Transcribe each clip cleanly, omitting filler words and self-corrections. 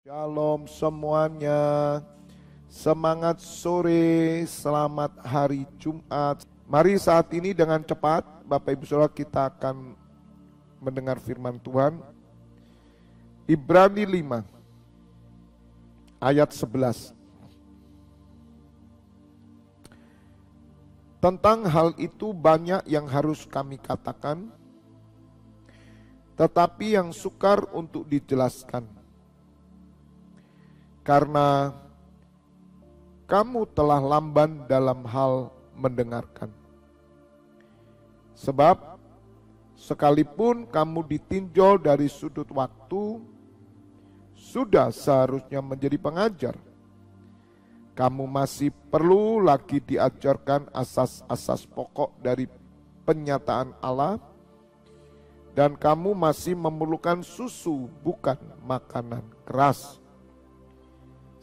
Shalom semuanya, semangat sore, selamat hari Jumat. Mari saat ini dengan cepat Bapak Ibu Saudara kita akan mendengar firman Tuhan. Ibrani 5 ayat 11. Tentang hal itu banyak yang harus kami katakan, tetapi yang sukar untuk dijelaskan. Karena kamu telah lamban dalam hal mendengarkan. Sebab sekalipun kamu ditinjau dari sudut waktu, sudah seharusnya menjadi pengajar. Kamu masih perlu lagi diajarkan asas-asas pokok dari penyataan Allah, dan kamu masih memerlukan susu, bukan makanan keras.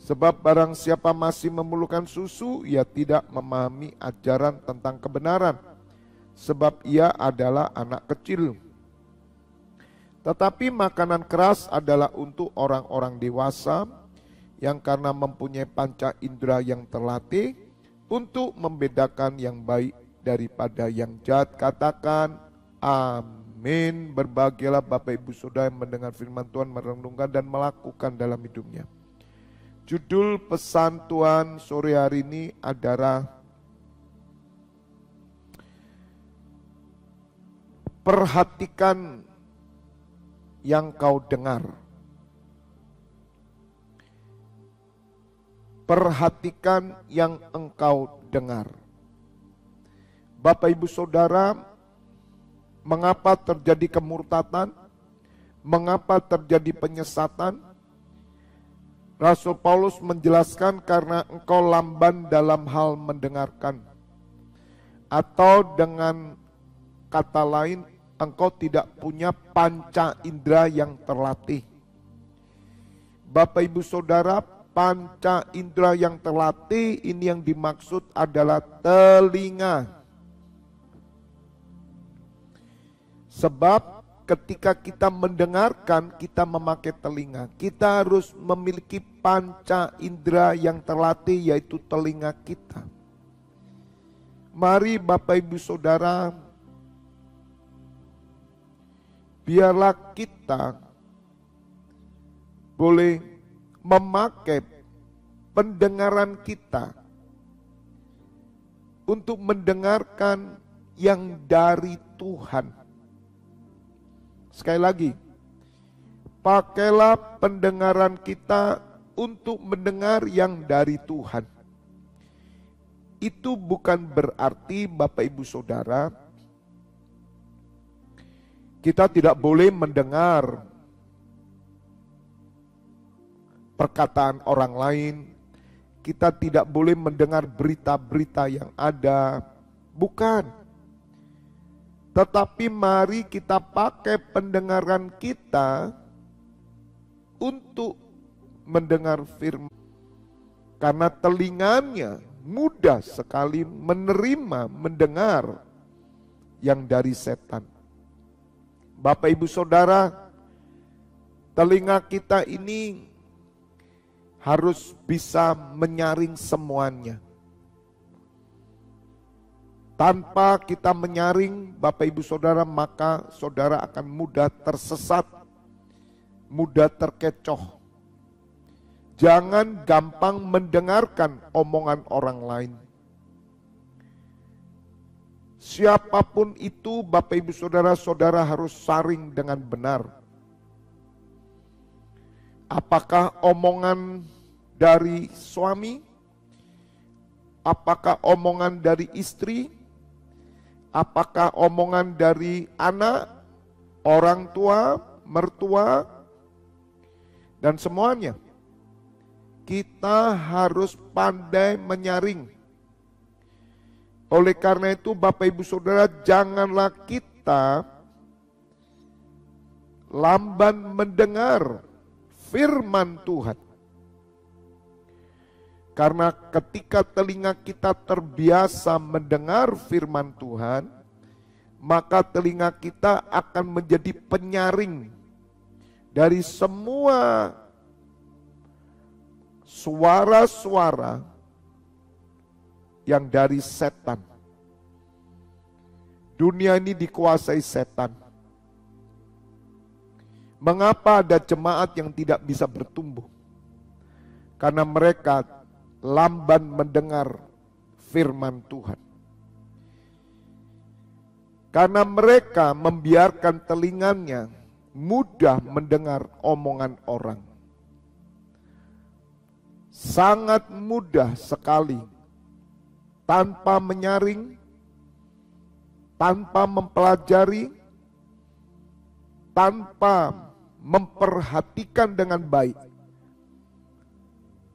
Sebab barang siapa masih memerlukan susu, ia tidak memahami ajaran tentang kebenaran, sebab ia adalah anak kecil. Tetapi makanan keras adalah untuk orang-orang dewasa, yang karena mempunyai panca indera yang terlatih, untuk membedakan yang baik daripada yang jahat. Katakan amin. Berbahagialah Bapak Ibu Saudara yang mendengar firman Tuhan, merenungkan dan melakukan dalam hidupnya. Judul pesan Tuhan sore hari ini adalah perhatikan yang kau dengar. Perhatikan yang engkau dengar. Bapak Ibu Saudara, mengapa terjadi kemurtatan? Mengapa terjadi penyesatan? Rasul Paulus menjelaskan karena engkau lamban dalam hal mendengarkan. Atau dengan kata lain, engkau tidak punya panca indera yang terlatih. Bapak Ibu Saudara, panca indera yang terlatih ini yang dimaksud adalah telinga. Sebab ketika kita mendengarkan, kita memakai telinga. Kita harus memiliki panca indera yang terlatih, yaitu telinga kita. Mari Bapak Ibu Saudara, biarlah kita boleh memakai pendengaran kita untuk mendengarkan yang dari Tuhan. Sekali lagi, pakailah pendengaran kita untuk mendengar yang dari Tuhan. Itu bukan berarti Bapak Ibu Saudara, kita tidak boleh mendengar perkataan orang lain, kita tidak boleh mendengar berita-berita yang ada, bukan. Tetapi mari kita pakai pendengaran kita untuk mendengar firman. Karena telinganya mudah sekali menerima, mendengar yang dari setan. Bapak Ibu Saudara, telinga kita ini harus bisa menyaring semuanya. Tanpa kita menyaring Bapak Ibu Saudara, maka saudara akan mudah tersesat, mudah terkecoh. Jangan gampang mendengarkan omongan orang lain. Siapapun itu Bapak Ibu Saudara, saudara harus saring dengan benar. Apakah omongan dari suami? Apakah omongan dari istri? Apakah omongan dari anak, orang tua, mertua, dan semuanya? Kita harus pandai menyaring. Oleh karena itu Bapak Ibu Saudara, janganlah kita lamban mendengar firman Tuhan. Karena ketika telinga kita terbiasa mendengar firman Tuhan, maka telinga kita akan menjadi penyaring dari semua suara-suara yang dari setan. Dunia ini dikuasai setan. Mengapa ada jemaat yang tidak bisa bertumbuh? Karena mereka lamban mendengar firman Tuhan. Karena mereka membiarkan telinganya mudah mendengar omongan orang. Sangat mudah sekali, tanpa menyaring, tanpa mempelajari, tanpa memperhatikan dengan baik.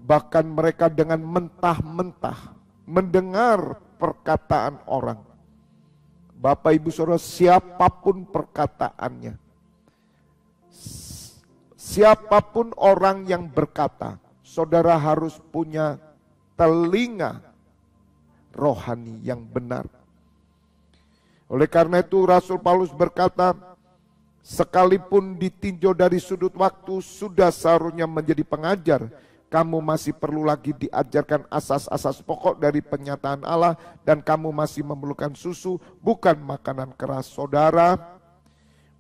Bahkan mereka dengan mentah-mentah mendengar perkataan orang. Bapak Ibu Saudara, siapapun perkataannya, siapapun orang yang berkata, saudara harus punya telinga rohani yang benar. Oleh karena itu Rasul Paulus berkata, sekalipun ditinjau dari sudut waktu sudah seharusnya menjadi pengajar, kamu masih perlu lagi diajarkan asas-asas pokok dari penyataan Allah, dan kamu masih memerlukan susu, bukan makanan keras. Saudara,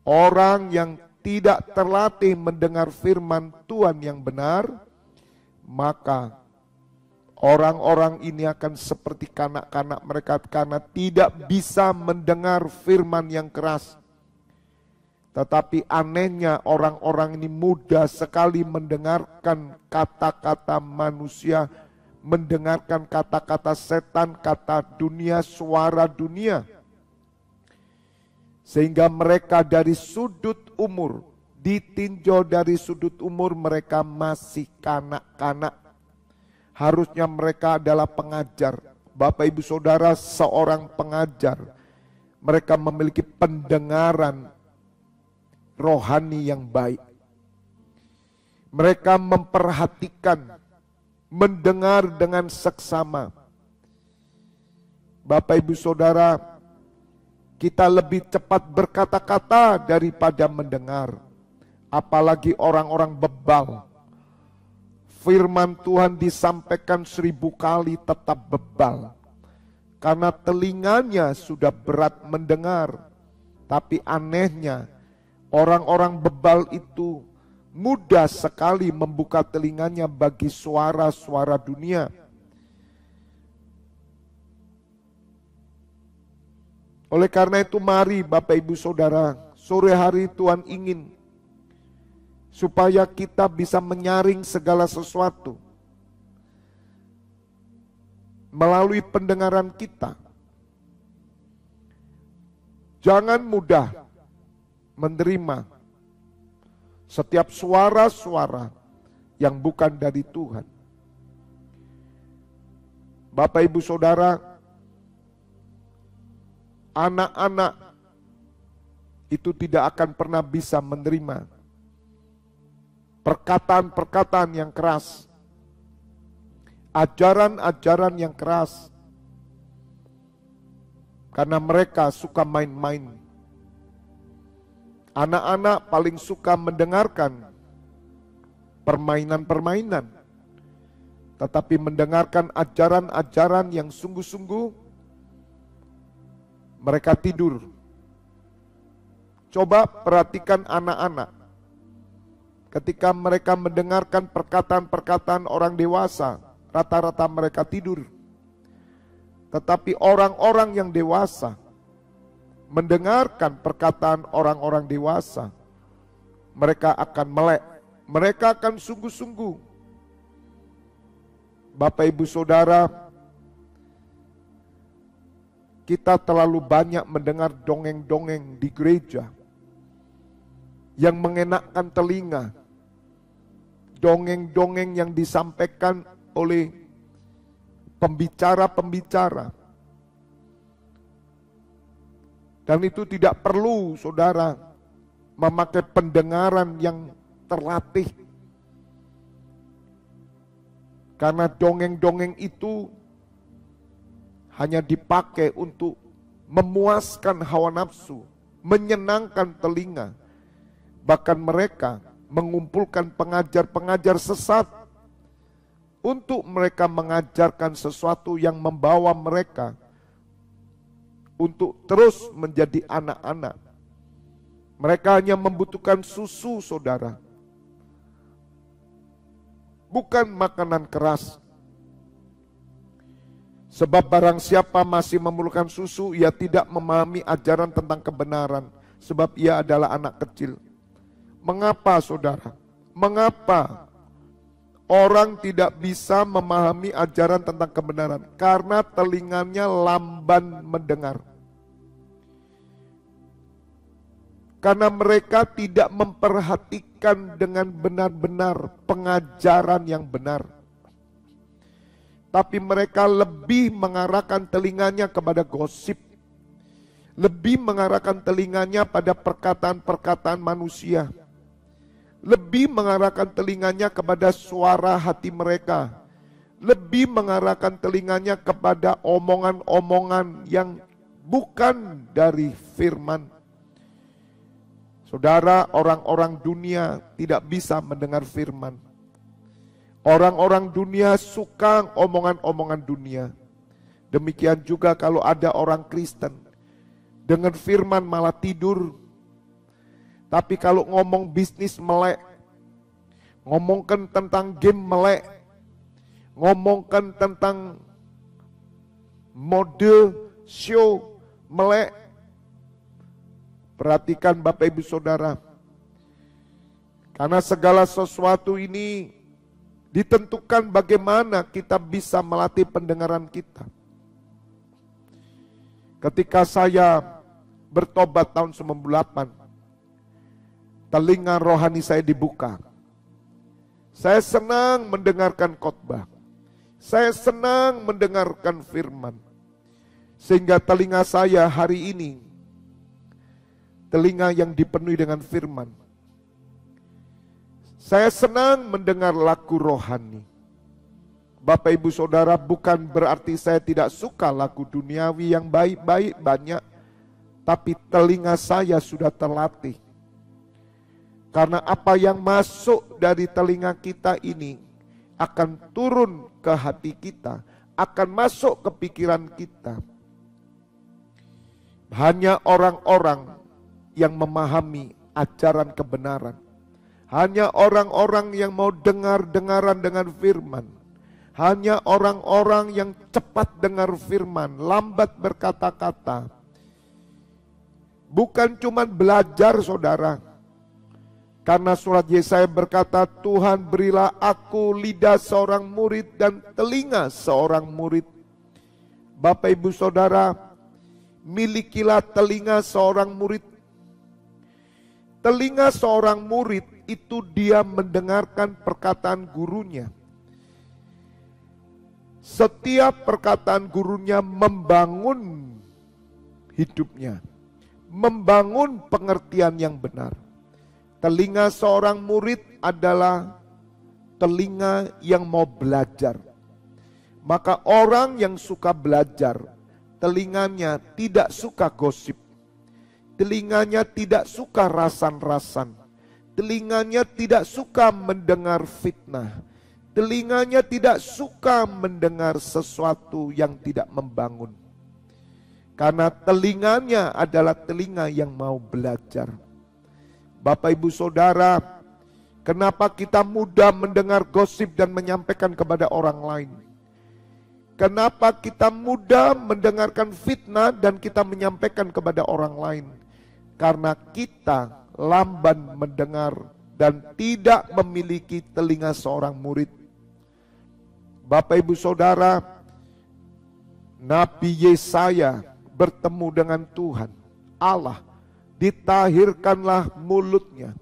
orang yang tidak terlatih mendengar firman Tuhan yang benar, maka orang-orang ini akan seperti kanak-kanak mereka karena tidak bisa mendengar firman yang keras. Tetapi anehnya orang-orang ini mudah sekali mendengarkan kata-kata manusia, mendengarkan kata-kata setan, kata dunia, suara dunia. Sehingga mereka dari sudut umur, ditinjau dari sudut umur mereka masih kanak-kanak. Harusnya mereka adalah pengajar. Bapak Ibu Saudara, seorang pengajar, mereka memiliki pendengaran rohani yang baik. Mereka memperhatikan, mendengar dengan seksama. Bapak Ibu Saudara, kita lebih cepat berkata-kata daripada mendengar. Apalagi orang-orang bebal. Firman Tuhan disampaikan 1000 kali tetap bebal. Karena telinganya sudah berat mendengar. Tapi anehnya, orang-orang bebal itu mudah sekali membuka telinganya bagi suara-suara dunia. Oleh karena itu mari Bapak Ibu Saudara, sore hari Tuhan ingin supaya kita bisa menyaring segala sesuatu melalui pendengaran kita. Jangan mudah menerima setiap suara-suara yang bukan dari Tuhan. Bapak Ibu Saudara, anak-anak itu tidak akan pernah bisa menerima perkataan-perkataan yang keras, ajaran-ajaran yang keras, karena mereka suka main-main. Anak-anak paling suka mendengarkan permainan-permainan, tetapi mendengarkan ajaran-ajaran yang sungguh-sungguh, mereka tidur. Coba perhatikan anak-anak. Ketika mereka mendengarkan perkataan-perkataan orang dewasa, rata-rata mereka tidur. Tetapi orang-orang yang dewasa mendengarkan perkataan orang-orang dewasa, mereka akan melek, mereka akan sungguh-sungguh. Bapak Ibu Saudara, kita terlalu banyak mendengar dongeng-dongeng di gereja yang mengenakkan telinga. Dongeng-dongeng yang disampaikan oleh pembicara-pembicara. Dan itu tidak perlu saudara memakai pendengaran yang terlatih. Karena dongeng-dongeng itu hanya dipakai untuk memuaskan hawa nafsu, menyenangkan telinga. Bahkan mereka mengumpulkan pengajar-pengajar sesat untuk mereka mengajarkan sesuatu yang membawa mereka untuk terus menjadi anak-anak. Mereka hanya membutuhkan susu, saudara. Bukan makanan keras. Sebab barang siapa masih memerlukan susu, ia tidak memahami ajaran tentang kebenaran. Sebab ia adalah anak kecil. Mengapa, saudara? Mengapa orang tidak bisa memahami ajaran tentang kebenaran? Karena telinganya lamban mendengar. Karena mereka tidak memperhatikan dengan benar-benar pengajaran yang benar. Tapi mereka lebih mengarahkan telinganya kepada gosip. Lebih mengarahkan telinganya pada perkataan-perkataan manusia. Lebih mengarahkan telinganya kepada suara hati mereka. Lebih mengarahkan telinganya kepada omongan-omongan yang bukan dari firman. Saudara, orang-orang dunia tidak bisa mendengar firman. Orang-orang dunia suka omongan-omongan dunia. Demikian juga kalau ada orang Kristen, dengan firman malah tidur. Tapi kalau ngomong bisnis melek, ngomongkan tentang game melek, ngomongkan tentang mode show melek. Perhatikan Bapak Ibu Saudara, karena segala sesuatu ini ditentukan bagaimana kita bisa melatih pendengaran kita. Ketika saya bertobat tahun 98, telinga rohani saya dibuka. Saya senang mendengarkan khotbah. Saya senang mendengarkan firman. Sehingga telinga saya hari ini, telinga yang dipenuhi dengan firman. Saya senang mendengar lagu rohani. Bapak Ibu Saudara, bukan berarti saya tidak suka lagu duniawi yang baik-baik banyak. Tapi telinga saya sudah terlatih. Karena apa yang masuk dari telinga kita ini akan turun ke hati kita, akan masuk ke pikiran kita. Hanya orang-orang yang memahami ajaran kebenaran. Hanya orang-orang yang mau dengar-dengaran dengan firman. Hanya orang-orang yang cepat dengar firman, lambat berkata-kata. Bukan cuma belajar, saudara. Karena surat Yesaya berkata, Tuhan berilah aku lidah seorang murid dan telinga seorang murid. Bapak Ibu Saudara, milikilah telinga seorang murid. Telinga seorang murid itu dia mendengarkan perkataan gurunya. Setiap perkataan gurunya membangun hidupnya, membangun pengertian yang benar. Telinga seorang murid adalah telinga yang mau belajar. Maka orang yang suka belajar, telinganya tidak suka gosip. Telinganya tidak suka rasan-rasan. Telinganya tidak suka mendengar fitnah. Telinganya tidak suka mendengar sesuatu yang tidak membangun. Karena telinganya adalah telinga yang mau belajar. Bapak Ibu Saudara, kenapa kita mudah mendengar gosip dan menyampaikan kepada orang lain? Kenapa kita mudah mendengarkan fitnah dan kita menyampaikan kepada orang lain? Karena kita lamban mendengar dan tidak memiliki telinga seorang murid. Bapak Ibu Saudara, Nabi Yesaya bertemu dengan Tuhan Allah, ditahirkanlah mulutnya,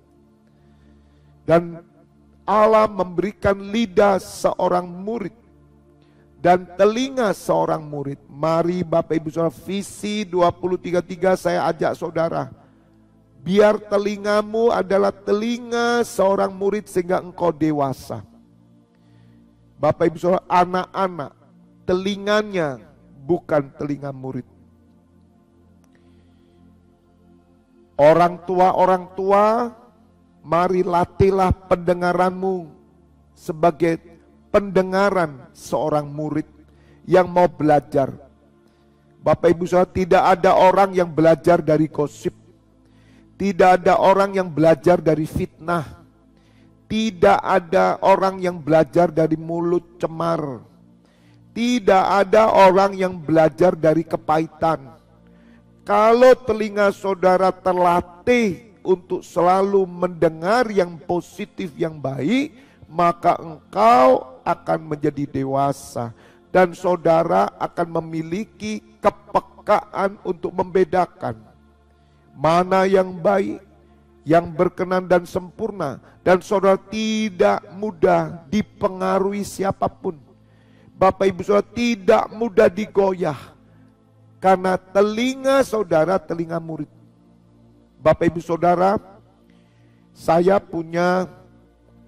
dan Allah memberikan lidah seorang murid dan telinga seorang murid. Mari Bapak Ibu Saudara, visi 2033 saya ajak saudara, biar telingamu adalah telinga seorang murid sehingga engkau dewasa. Bapak Ibu Saudara, anak-anak telinganya bukan telinga murid. Orang tua, mari latihlah pendengaranmu sebagai pendengaran seorang murid yang mau belajar. Bapak Ibu Saudara, tidak ada orang yang belajar dari gosip. Tidak ada orang yang belajar dari fitnah. Tidak ada orang yang belajar dari mulut cemar. Tidak ada orang yang belajar dari kepahitan. Kalau telinga saudara terlatih untuk selalu mendengar yang positif, yang baik, maka engkau akan menjadi dewasa. Dan saudara akan memiliki kepekaan untuk membedakan mana yang baik, yang berkenan dan sempurna. Dan saudara tidak mudah dipengaruhi siapapun. Bapak Ibu Saudara, tidak mudah digoyah. Karena telinga saudara telinga murid. Bapak Ibu Saudara, saya punya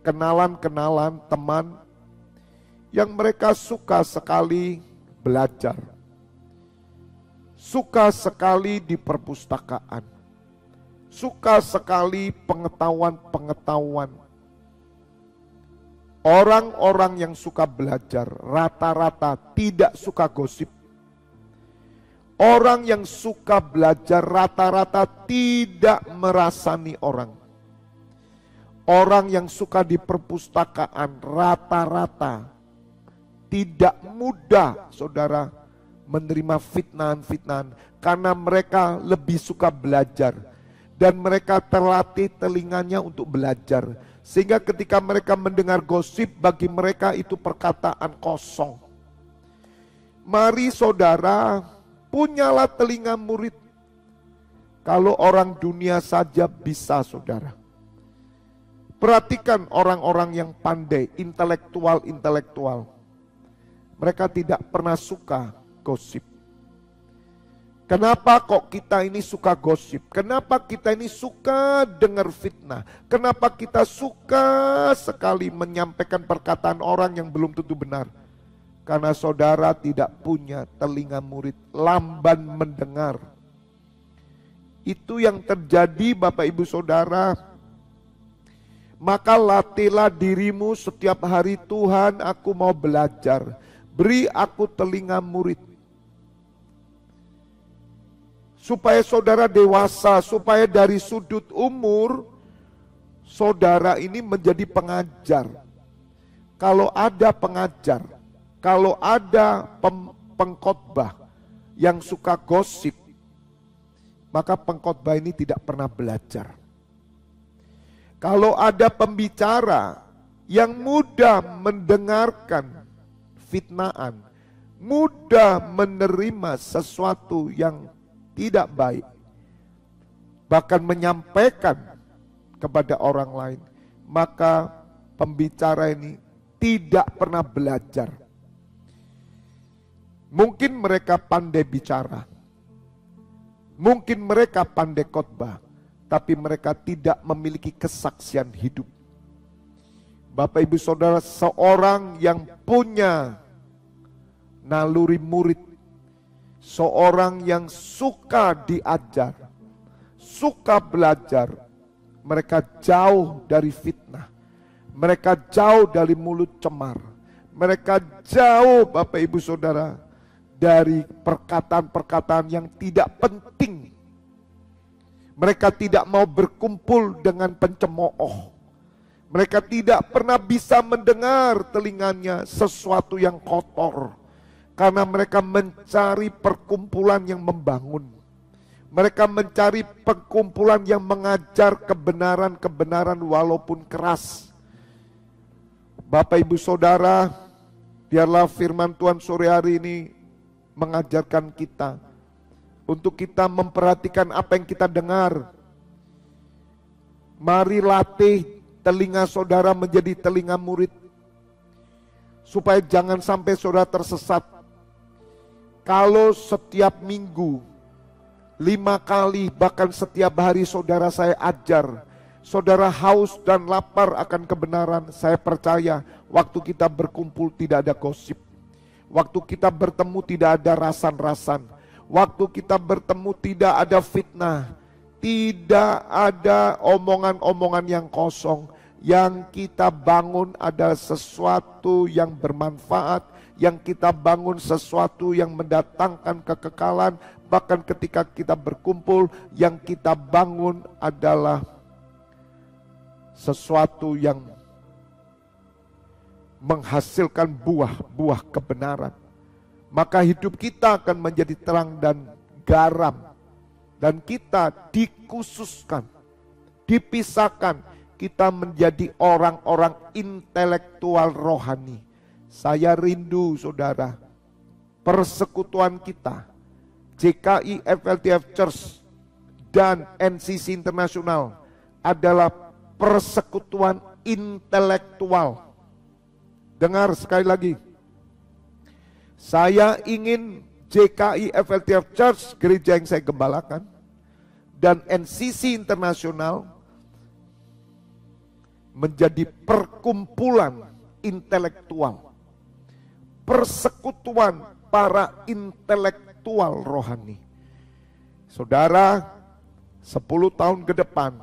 kenalan-kenalan teman yang mereka suka sekali belajar. Suka sekali di perpustakaan. Suka sekali pengetahuan-pengetahuan. Orang-orang yang suka belajar rata-rata tidak suka gosip. Orang yang suka belajar rata-rata tidak merasani orang. Orang yang suka di perpustakaan rata-rata tidak mudah, saudara, menerima fitnahan-fitnahan. Karena mereka lebih suka belajar. Dan mereka terlatih telinganya untuk belajar. Sehingga ketika mereka mendengar gosip, bagi mereka itu perkataan kosong. Mari saudara, punyalah telinga murid. Kalau orang dunia saja bisa, saudara. Perhatikan orang-orang yang pandai, intelektual-intelektual. Mereka tidak pernah suka gosip. Kenapa kok kita ini suka gosip? Kenapa kita ini suka dengar fitnah? Kenapa kita suka sekali menyampaikan perkataan orang yang belum tentu benar? Karena saudara tidak punya telinga murid, lamban mendengar. Itu yang terjadi Bapak Ibu Saudara. Maka latihlah dirimu setiap hari, Tuhan aku mau belajar. Beri aku telinga murid. Supaya saudara dewasa, supaya dari sudut umur, saudara ini menjadi pengajar. Kalau ada pengajar, kalau ada pengkhotbah yang suka gosip, maka pengkhotbah ini tidak pernah belajar. Kalau ada pembicara yang mudah mendengarkan fitnahan, mudah menerima sesuatu yang tidak baik, bahkan menyampaikan kepada orang lain, maka pembicara ini tidak pernah belajar. Mungkin mereka pandai bicara, mungkin mereka pandai khotbah, tapi mereka tidak memiliki kesaksian hidup. Bapak Ibu Saudara, seorang yang punya naluri murid, seorang yang suka diajar, suka belajar, mereka jauh dari fitnah, mereka jauh dari mulut cemar, mereka jauh Bapak Ibu Saudara dari perkataan-perkataan yang tidak penting. Mereka tidak mau berkumpul dengan pencemooh. Mereka tidak pernah bisa mendengar telinganya sesuatu yang kotor. Karena mereka mencari perkumpulan yang membangun. Mereka mencari perkumpulan yang mengajar kebenaran-kebenaran walaupun keras. Bapak Ibu Saudara, biarlah firman Tuhan sore hari ini mengajarkan kita untuk kita memperhatikan apa yang kita dengar. Mari latih telinga saudara menjadi telinga murid, supaya jangan sampai saudara tersesat. Kalau setiap minggu 5 kali bahkan setiap hari saudara saya ajar, saudara haus dan lapar akan kebenaran, saya percaya waktu kita berkumpul tidak ada gosip, waktu kita bertemu tidak ada rasan-rasan, waktu kita bertemu tidak ada fitnah, tidak ada omongan-omongan yang kosong. Yang kita bangun adalah sesuatu yang bermanfaat, yang kita bangun sesuatu yang mendatangkan kekekalan. Bahkan ketika kita berkumpul, yang kita bangun adalah sesuatu yang menghasilkan buah-buah kebenaran. Maka hidup kita akan menjadi terang dan garam. Dan kita dikhususkan, dipisahkan. Kita menjadi orang-orang intelektual rohani. Saya rindu saudara, persekutuan kita, JKI FLTF Church dan NCC Internasional adalah persekutuan intelektual. Dengar sekali lagi, saya ingin JKI FLTF Church, gereja yang saya gembalakan, dan NCC Internasional menjadi perkumpulan intelektual, persekutuan para intelektual rohani. Saudara, 10 tahun ke depan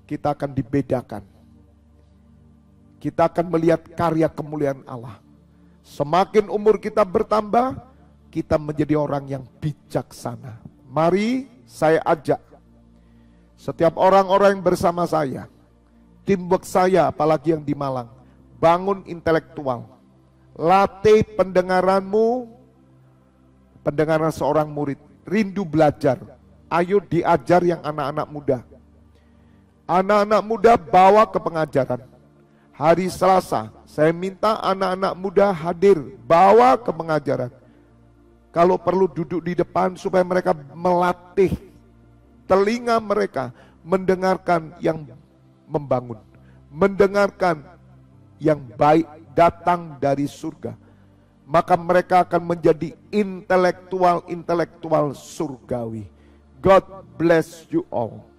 kita akan dibedakan. Kita akan melihat karya kemuliaan Allah. Semakin umur kita bertambah, kita menjadi orang yang bijaksana. Mari saya ajak setiap orang-orang yang bersama saya, teamwork saya apalagi yang di Malang, bangun intelektual. Latih pendengaranmu, pendengaran seorang murid. Rindu belajar. Ayo diajar yang anak-anak muda. Anak-anak muda bawa ke pengajaran. Hari Selasa, saya minta anak-anak muda hadir, bawa ke pengajaran. Kalau perlu duduk di depan supaya mereka melatih telinga mereka, mendengarkan yang membangun, mendengarkan yang baik datang dari surga. Maka mereka akan menjadi intelektual surgawi. God bless you all.